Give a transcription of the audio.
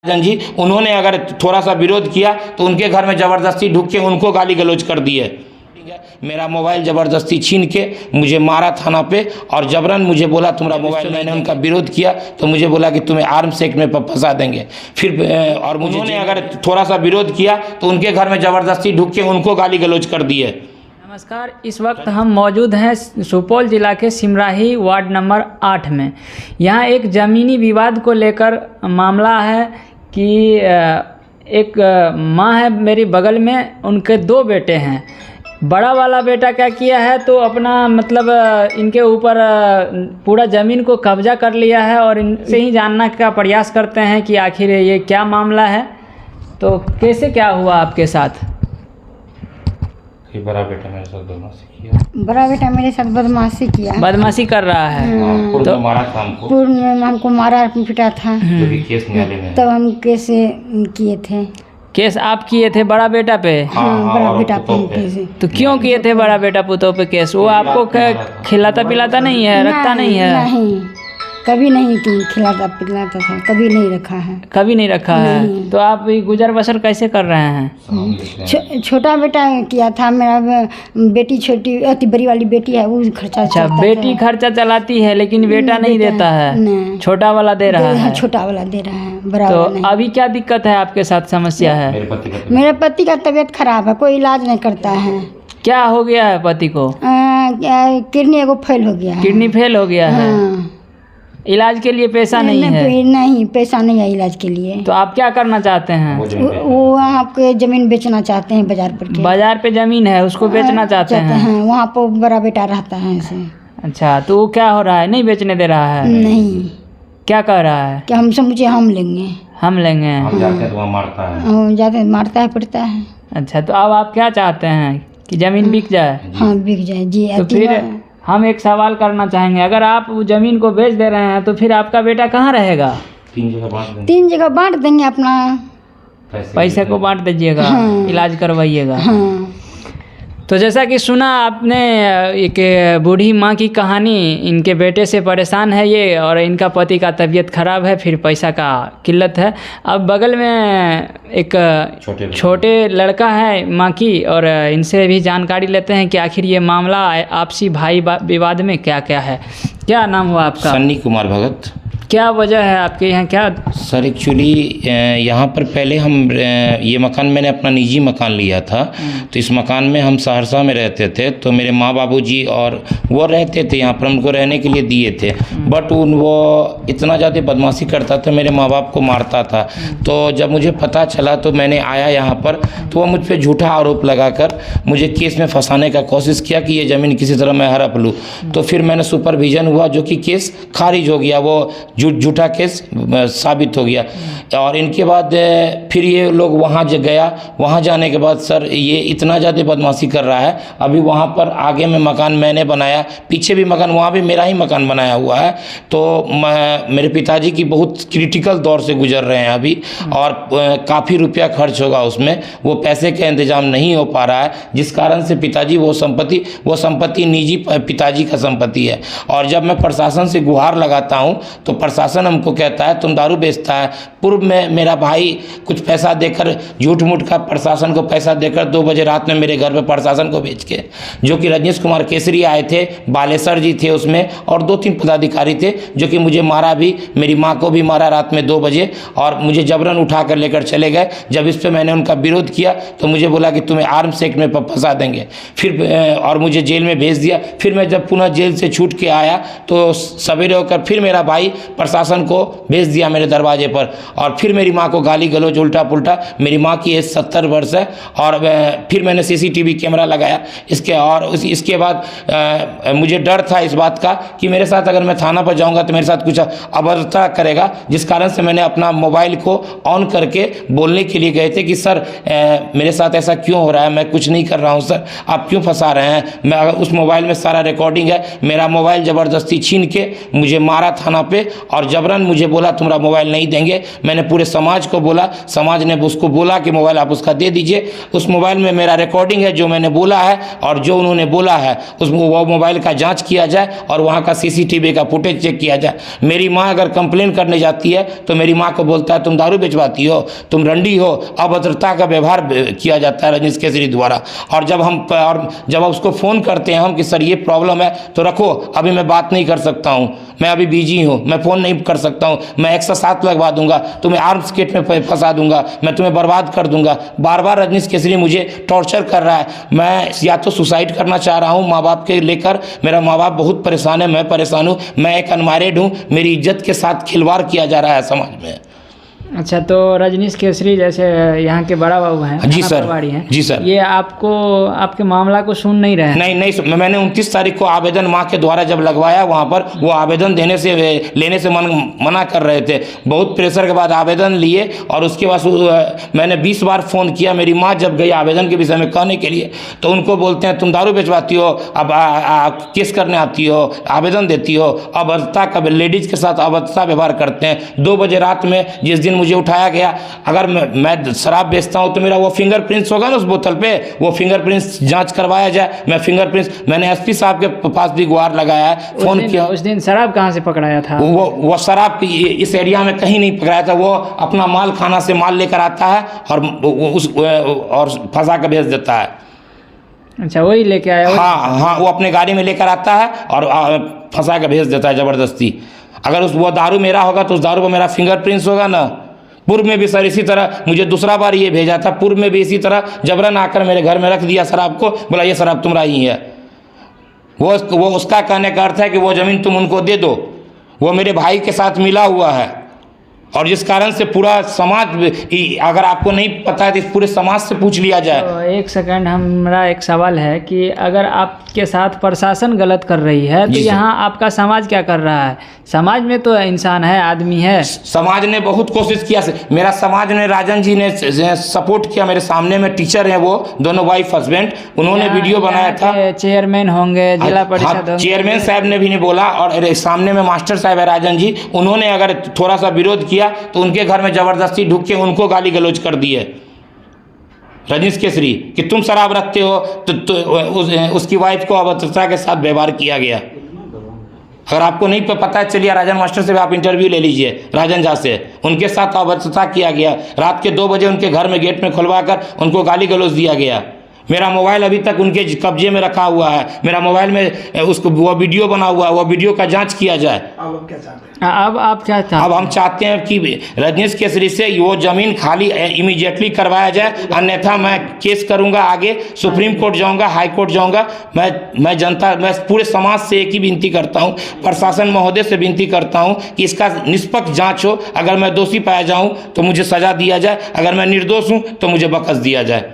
जी उन्होंने अगर थोड़ा सा विरोध किया तो उनके घर में ज़बरदस्ती ढुक के उनको गाली गलौज कर दिए। मेरा मोबाइल ज़बरदस्ती छीन के मुझे मारा थाना पे और जबरन मुझे बोला तुम्हारा मोबाइल। मैंने उनका विरोध किया तो मुझे बोला कि तुम्हें आर्म्स एक्ट में फंसा देंगे। फिर और उन्होंने अगर थोड़ा सा विरोध किया तो उनके घर में ज़बरदस्ती ढुक के उनको गाली गलौज कर दिए। नमस्कार, इस वक्त हम मौजूद हैं सुपौल जिला के सिमराही वार्ड नंबर 8 में। यहाँ एक ज़मीनी विवाद को लेकर मामला है कि एक माँ है मेरी बगल में, उनके 2 बेटे हैं। बड़ा वाला बेटा क्या किया है तो अपना मतलब इनके ऊपर पूरा ज़मीन को कब्जा कर लिया है और इनसे ही जानना का प्रयास करते हैं कि आखिर ये क्या मामला है। तो कैसे क्या हुआ आपके साथ? बड़ा बेटा मेरे साथ बदमाशी किया। बड़ा बेटा मेरे साथ बदमाशी किया, बदमाशी कर रहा है। तो मारा था हमको, पूर्व में हमको मारा पिटा था। जो कि केस न्यायालय में तब हम केस किए थे। केस आप किए थे बड़ा बेटा पे? हाँ, बड़ा बेटा पे केस। तो क्यों किए थे बड़ा बेटा पुतों पे केस? वो आपको खिलाता पिलाता नहीं है, रखता नहीं है? नहीं, कभी नहीं खिलाता पिलाता था, कभी नहीं रखा है। कभी नहीं रखा है। तो आप गुजर बसर कैसे कर रहे हैं? छोटा बेटा किया था, मेरा बेटी छोटी अति बड़ी वाली बेटी है, वो खर्चा। अच्छा, बेटी खर्चा चलाती है लेकिन बेटा नहीं देता है, छोटा वाला दे रहा है। छोटा वाला दे रहा है, बड़ा तो वाला नहीं। अभी क्या दिक्कत है आपके साथ, समस्या है? मेरे पति का तबीयत खराब है, कोई इलाज नहीं करता है। क्या हो गया है पति को? किडनी एगो फेल हो गया है। किडनी फेल हो गया है। इलाज के लिए पैसा नहीं है? नहीं, पैसा नहीं है इलाज के लिए। तो आप क्या करना चाहते हैं? वो आपके ज़मीन बेचना चाहते हैं बाजार पर। बाजार पे ज़मीन है, उसको बेचना चाहते हैं? वहाँ पर बड़ा बेटा रहता है ऐसे। अच्छा, तो वो क्या हो रहा है, नहीं बेचने दे रहा है? नहीं। क्या कह रहा है कि हमसे मुझे हम लेंगे, हम लेंगे। हम जाते हैं तो वहाँ मारता है। जाते हैं, मारता है पिटता है। अच्छा, तो अब आप क्या चाहते हैं कि ज़मीन बिक जाए? हाँ, बिक जाए जी। तो फिर हम एक सवाल करना चाहेंगे, अगर आप ज़मीन को बेच दे रहे हैं तो फिर आपका बेटा कहाँ रहेगा? 3 जगह बांट देंगे, अपना पैसे को बांट दीजिएगा। हाँ। इलाज करवाइएगा। हाँ। तो जैसा कि सुना आपने, एक बूढ़ी माँ की कहानी, इनके बेटे से परेशान है ये और इनका पति का तबीयत खराब है, फिर पैसा का किल्लत है। अब बगल में एक छोटे लड़का है माँ की, और इनसे भी जानकारी लेते हैं कि आखिर ये मामला आपसी भाई विवाद में क्या क्या है। क्या नाम हुआ आपका? सन्नी कुमार भगत। क्या वजह है आपके यहाँ? क्या सर, एक्चुअली यहाँ पर पहले हम ये मकान मैंने अपना निजी मकान लिया था, तो इस मकान में हम सहरसा में रहते थे। तो मेरे माँ बाबूजी और वो रहते थे यहाँ पर, उनको रहने के लिए दिए थे। बट वो इतना ज़्यादा बदमाशी करता था, मेरे माँ बाप को मारता था। तो जब मुझे पता चला तो मैंने आया यहाँ पर, तो वो मुझ पर झूठा आरोप लगाकर मुझे केस में फंसाने का कोशिश किया कि ये ज़मीन किसी तरह मैं हड़प लूँ। तो फिर मैंने सुपरविज़न हुआ, जो कि केस खारिज हो गया, वो झूठा केस साबित हो गया। और इनके बाद फिर ये लोग वहाँ गया, वहाँ जाने के बाद सर ये इतना ज़्यादा बदमाशी कर रहा है। अभी वहाँ पर आगे में मकान मैंने बनाया, पीछे भी मकान, वहाँ भी मेरा ही मकान बनाया हुआ है। तो मेरे पिताजी की बहुत क्रिटिकल दौर से गुजर रहे हैं अभी, और काफ़ी रुपया खर्च होगा उसमें, वो पैसे का इंतजाम नहीं हो पा रहा है, जिस कारण से पिताजी वो संपत्ति निजी पिताजी का संपत्ति है। और जब मैं प्रशासन से गुहार लगाता हूँ तो प्रशासन हमको कहता है तुम दारू बेचता है। पूर्व में मेरा भाई कुछ पैसा देकर, झूठ मूठ का प्रशासन को पैसा देकर 2 बजे रात में मेरे घर पे प्रशासन को बेच के, जो कि रजनीश कुमार केसरी आए थे, बालेसर जी थे उसमें, और 2-3 पदाधिकारी थे, जो कि मुझे मारा भी, मेरी माँ को भी मारा रात में 2 बजे, और मुझे जबरन उठा कर लेकर चले गए। जब इस पर मैंने उनका विरोध किया तो मुझे बोला कि तुम्हें आर्म्स एक्ट में फंसा देंगे, फिर और मुझे जेल में भेज दिया। फिर मैं जब पुनः जेल से छूट के आया तो सवेरे होकर फिर मेरा भाई प्रशासन को भेज दिया मेरे दरवाजे पर, और फिर मेरी माँ को गाली गलौज उल्टा पुल्टा। मेरी माँ की एज 70 वर्ष है, और फिर मैंने CCTV कैमरा लगाया इसके बाद मुझे डर था इस बात का कि मेरे साथ अगर मैं थाना पर जाऊंगा तो मेरे साथ कुछ अभद्रता करेगा, जिस कारण से मैंने अपना मोबाइल को ऑन करके बोलने के लिए गए थे कि सर मेरे साथ ऐसा क्यों हो रहा है, मैं कुछ नहीं कर रहा हूँ सर, आप क्यों फंसा रहे हैं। मैं उस मोबाइल में सारा रिकॉर्डिंग है, मेरा मोबाइल ज़बरदस्ती छीन के मुझे मारा थाना पे और जबरन मुझे बोला तुम्हारा मोबाइल नहीं देंगे। मैंने पूरे समाज को बोला, समाज ने उसको बोला कि मोबाइल आप उसका दे दीजिए। उस मोबाइल में मेरा रिकॉर्डिंग है, जो मैंने बोला है और जो उन्होंने बोला है उस वो मोबाइल का जांच किया जाए और वहाँ का CCTV का फुटेज चेक किया जाए। मेरी माँ अगर कंप्लेन करने जाती है तो मेरी माँ को बोलता है तुम दारू बेचवाती हो, तुम रंडी हो। अभद्रता का व्यवहार किया जाता है रजनीश केसरी द्वारा। और जब उसको फ़ोन करते हैं हम कि सर ये प्रॉब्लम है, तो रखो अभी मैं बात नहीं कर सकता हूँ, मैं अभी बिजी हूँ, मैं फ़ोन नहीं कर सकता हूँ, मैं 107 लगवा दूंगा, तुम्हें आर्म्स गेट में फंसा दूंगा, मैं तुम्हें बर्बाद कर दूंगा। बार बार रजनीश केसरी मुझे टॉर्चर कर रहा है। मैं या तो सुसाइड करना चाह रहा हूँ माँ बाप के लेकर, मेरा माँ बाप बहुत परेशान है, मैं परेशान हूँ, मैं एक अनमैरिड हूँ, मेरी इज्जत के साथ खिलवाड़ किया जा रहा है समाज में। अच्छा, तो रजनीश केसरी जैसे यहाँ के बड़ा बाबू हैं, जी थाना सर, प्रभारी हैं, जी सर, ये आपके मामला को सुन नहीं रहे हैं? नहीं, मैंने 29 तारीख को आवेदन माँ के द्वारा जब लगवाया, वहाँ पर वो आवेदन लेने से मना कर रहे थे। बहुत प्रेशर के बाद आवेदन लिए और उसके बाद मैंने 20 बार फ़ोन किया। मेरी माँ जब गई आवेदन के विषय में कहने के लिए तो उनको बोलते हैं तुम दारू बेचवाती हो, अब केस करने आती हो, आवेदन देती हो। अभद्रता का लेडीज़ के साथ अभद्रता व्यवहार करते हैं। 2 बजे रात में जिस दिन मुझे उठाया गया, अगर मैं शराब बेचता हूं तो मेरा वो फिंगरप्रिंट्स होगा ना उस बोतल पे, वो फिंगरप्रिंट्स जांच करवाया जाए। मैंने SP साहब के पास भी गुहार लगाया है, फोन किया। उस दिन शराब कहाँ से पकड़ाया था? वो शराब इस एरिया में कहीं नहीं पकड़ाया था। वो अपना माल खाना से माल लेकर आता है और फंसा कर भेज देता है। अच्छा, वही लेके आया? हाँ, वो अपने गाड़ी में लेकर आता है और फंसा कर भेज देता है ज़बरदस्ती। अगर वो दारू मेरा होगा तो उस दारू पर मेरा फिंगरप्रिंट्स होगा ना। पूर्व में भी सर इसी तरह मुझे दूसरा बार ये भेजा था, पूर्व में भी इसी तरह जबरन आकर मेरे घर में रख दिया शराब को, बोला ये शराब तुम्हारा ही है। वो उसका कहने का अर्थ है कि वो ज़मीन तुम उनको दे दो। वो मेरे भाई के साथ मिला हुआ है और जिस कारण से पूरा समाज, अगर आपको नहीं पता है तो पूरे समाज से पूछ लिया जाए। तो एक सेकंड, हमारा एक सवाल है कि अगर आपके साथ प्रशासन गलत कर रही है तो यहाँ आपका समाज क्या कर रहा है? समाज में तो इंसान है, आदमी है। समाज ने बहुत कोशिश किया। मेरा समाज ने, राजन जी ने सपोर्ट किया। मेरे सामने में टीचर हैं, वो दोनों वाइफ हस्बैंड, उन्होंने वीडियो बनाया था। चेयरमैन होंगे, जिला परिषद होंगे, चेयरमैन साहब ने भी नहीं बोला। और सामने में मास्टर साहब है राजन जी, उन्होंने अगर थोड़ा सा विरोध किया तो उनके घर में जबरदस्ती ढुक के उनको गाली गलौज कर दिए रजनीश केसरी कि तुम शराब रखते हो। तो उसकी वाइफ को अभद्रता के साथ व्यवहार किया गया। अगर आपको नहीं पता है, चलिए राजन मास्टर से भी आप इंटरव्यू ले लीजिए, राजन झा से। उनके साथ अभद्रता किया गया। रात के 2 बजे उनके घर में गेट में खुलवा कर उनको गाली गलौज दिया गया। मेरा मोबाइल अभी तक उनके कब्जे में रखा हुआ है। मेरा मोबाइल में उसको वो वीडियो बना हुआ है, वो वीडियो का जांच किया जाए। अब क्या चाहते हैं? अब आप क्या चाहते हैं? अब हम चाहते हैं कि रजनीश केसरी से वो ज़मीन खाली इमीडिएटली करवाया जाए, अन्यथा मैं केस करूंगा, आगे सुप्रीम कोर्ट जाऊंगा, हाई कोर्ट जाऊंगा। मैं पूरे समाज से एक ही विनती करता हूं, प्रशासन महोदय से विनती करता हूं कि इसका निष्पक्ष जाँच हो। अगर मैं दोषी पाया जाऊँ तो मुझे सज़ा दिया जाए, अगर मैं निर्दोष हूँ तो मुझे बख्श दिया जाए।